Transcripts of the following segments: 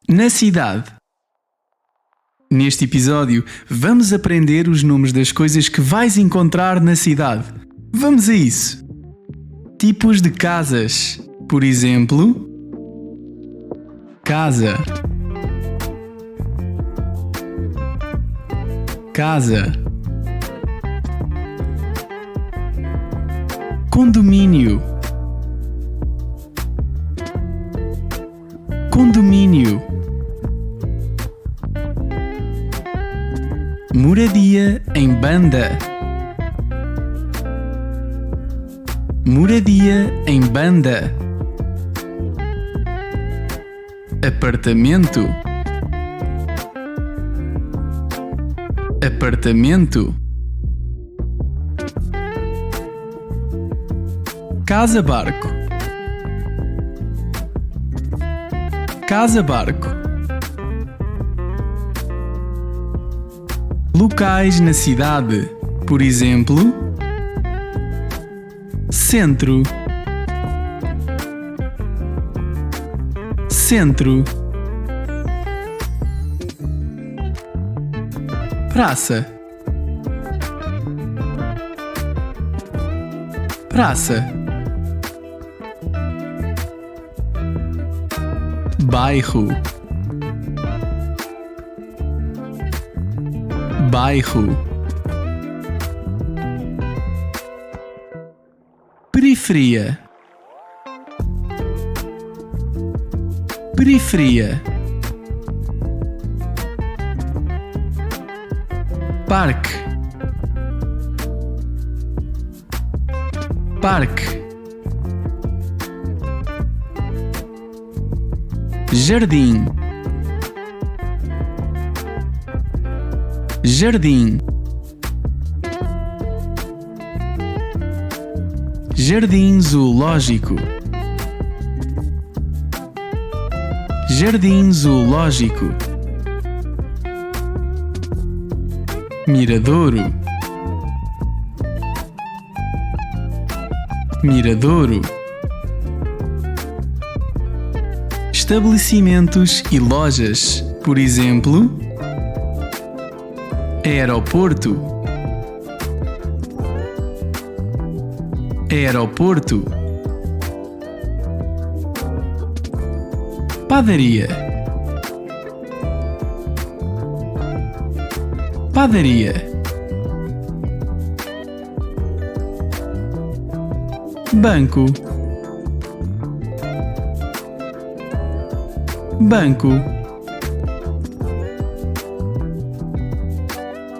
Na cidade. Neste episódio, vamos aprender os nomes das coisas que vais encontrar na cidade. Vamos a isso! Tipos de casas. Por exemplo, casa, casa, condomínio, condomínio, moradia em banda, moradia em banda, apartamento, apartamento, casa-barco, casa-barco, locais na cidade, por exemplo, centro, centro, praça, praça, bairro, bairro, periferia, periferia, parque, parque, jardim, jardim, jardim zoológico, jardim zoológico, miradouro, miradouro, estabelecimentos e lojas, por exemplo, aeroporto, aeroporto, padaria, padaria, banco, banco,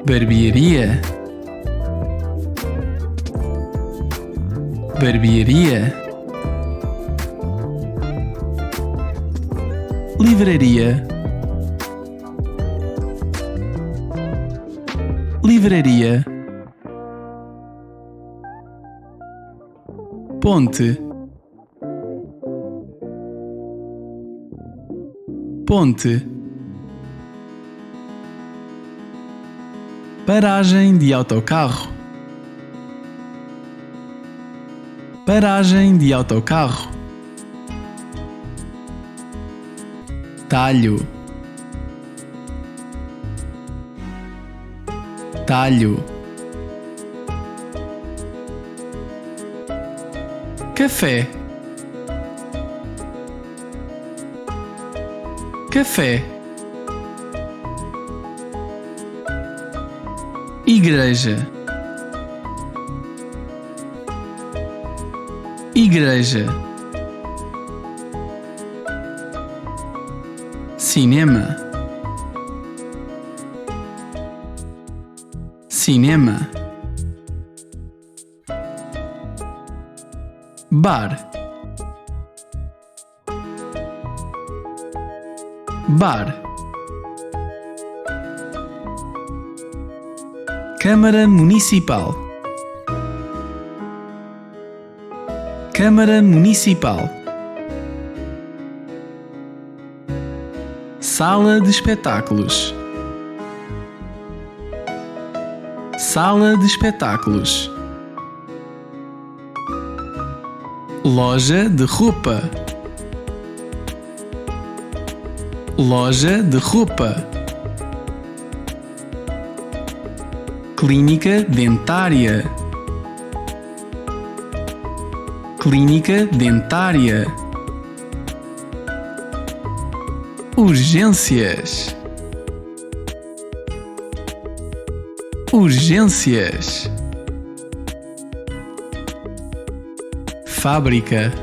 barbearia, barbearia, livraria, livraria, ponte, ponte, paragem de autocarro, paragem de autocarro, talho, talho, café, café, igreja, igreja, cinema, cinema, bar, bar, Câmara Municipal, Câmara Municipal, Sala de espetáculos, Sala de espetáculos, Loja de roupa, Loja de roupa. Clínica dentária. Clínica dentária. Urgências. Urgências. Fábrica.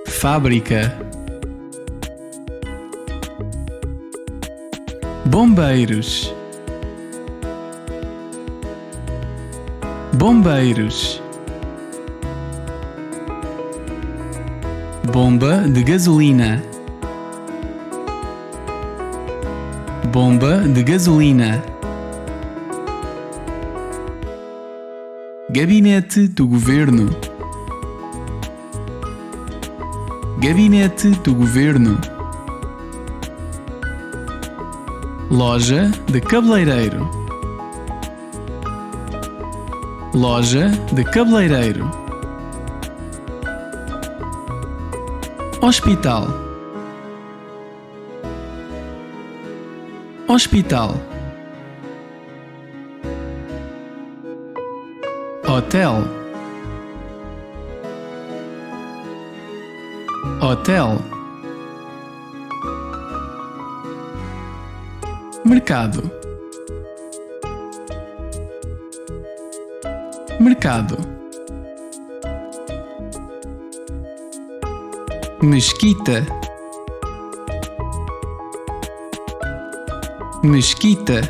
Fábrica. Bombeiros. Bombeiros. Bomba de gasolina. Bomba de gasolina. Gabinete do governo. Gabinete do governo. Loja de cabeleireiro. Loja de cabeleireiro. Hospital. Hospital. Hotel. Hotel. Mercado. Mercado. Mesquita. Mesquita.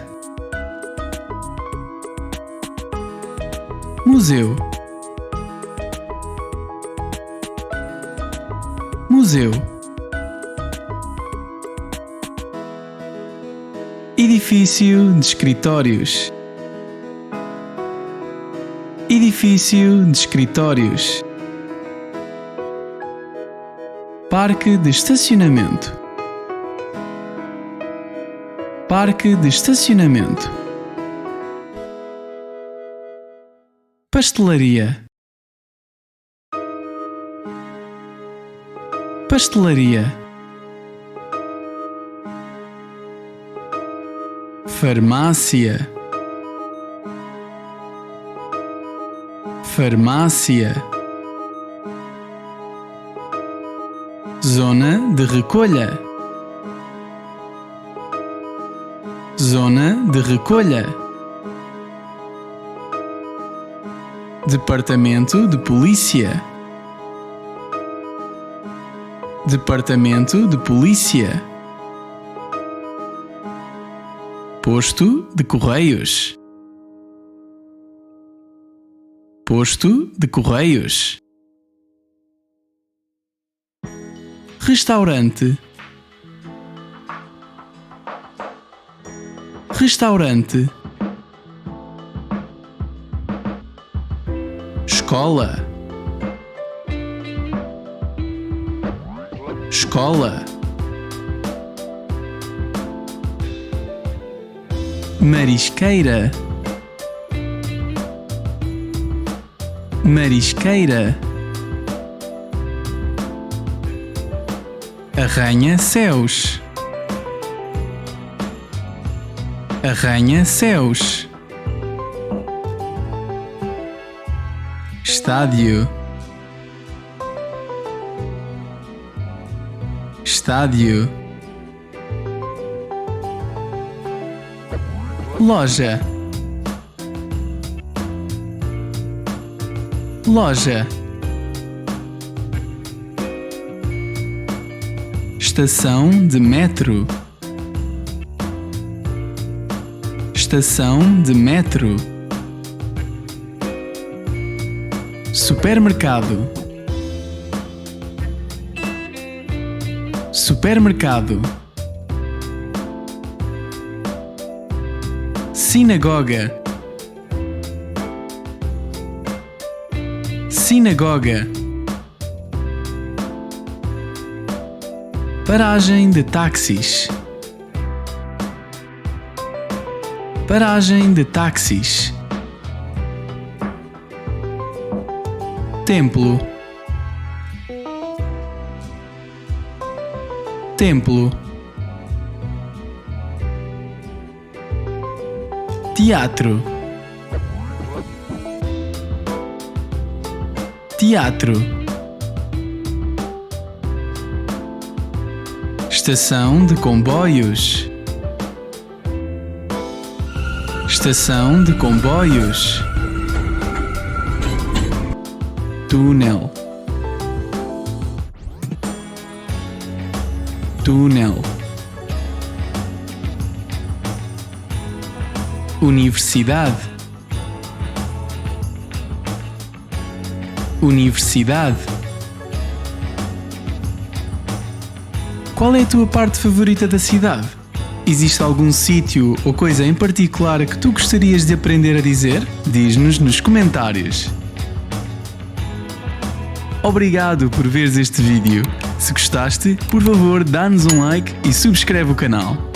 Museu. Museu. Edifício de escritórios. Edifício de escritórios. Parque de estacionamento. Parque de estacionamento. Pastelaria. Pastelaria. Farmácia. Farmácia. Zona de recolha. Zona de recolha. Departamento de polícia. Departamento de polícia. Posto de correios. Posto de correios. Restaurante. Restaurante. Escola. Escola. Marisqueira. Marisqueira. Arranha-céus. Arranha-céus. Estádio. Estádio. Loja. Loja. Estação de metro. Estação de metro. Supermercado. Supermercado. Sinagoga. Sinagoga. Paragem de táxis. Paragem de táxis. Templo. Templo. Teatro. Teatro. Estação de comboios. Estação de comboios. Túnel. Túnel. Universidade. Universidade. Qual é a tua parte favorita da cidade? Existe algum sítio ou coisa em particular que tu gostarias de aprender a dizer? Diz-nos nos comentários. Obrigado por veres este vídeo. Se gostaste, por favor, dá-nos um like e subscreve o canal.